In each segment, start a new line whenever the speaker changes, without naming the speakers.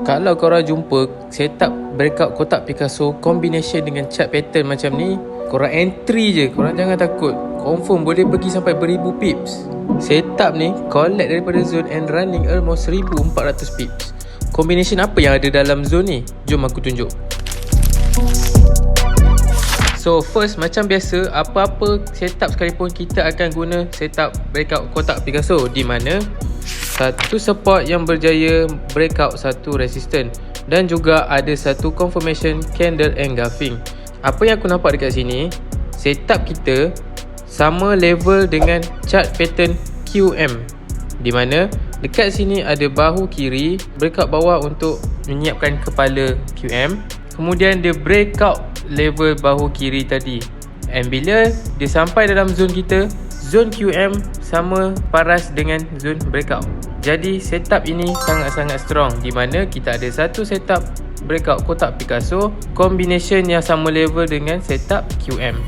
Kalau korang jumpa setup breakout kotak Picasso combination dengan chart pattern macam ni, korang entry je, korang jangan takut. Confirm boleh pergi sampai beribu pips. Setup ni collect daripada zone and running almost 1400 pips. Combination apa yang ada dalam zone ni? Jom aku tunjuk. So first, macam biasa, apa-apa setup sekalipun kita akan guna setup breakout kotak Picasso, di mana satu support yang berjaya breakout satu resistance dan juga ada satu confirmation candle engulfing. Apa yang aku nampak dekat sini, setup kita sama level dengan chart pattern QM, di mana dekat sini ada bahu kiri breakout bawah untuk menyiapkan kepala QM. Kemudian dia breakout level bahu kiri tadi, and bila dia sampai dalam zone kita, zone QM sama paras dengan zone breakout. Jadi setup ini sangat-sangat strong, di mana kita ada satu setup breakout kotak Picasso combination yang sama level dengan setup QM.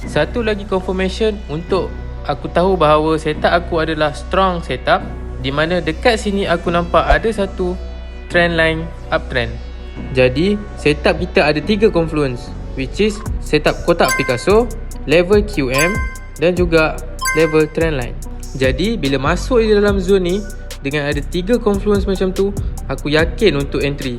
Satu lagi confirmation untuk aku tahu bahawa setup aku adalah strong setup, di mana dekat sini aku nampak ada satu trend line uptrend. Jadi setup kita ada 3 confluence, which is setup kotak Picasso, level QM dan juga level trend line. Jadi bila masuk di dalam zone ni dengan ada 3 confluence macam tu, aku yakin untuk entry.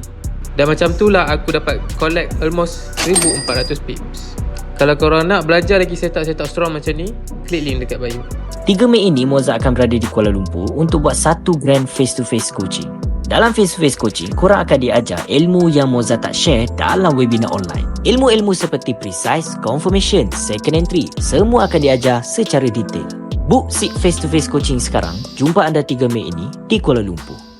Dan macam tu lah aku dapat collect almost 1400 pips. Kalau korang nak belajar lagi setup-setup strong macam ni, klik link dekat bio.
3 Mei ini Moza akan berada di Kuala Lumpur untuk buat satu grand face-to-face coaching. Dalam face-to-face coaching, korang akan diajar ilmu yang Moza tak share dalam webinar online. Ilmu-ilmu seperti precise, confirmation, second entry, semua akan diajar secara detail. Book seat face-to-face coaching sekarang. Jumpa anda 3 Mei ini di Kuala Lumpur.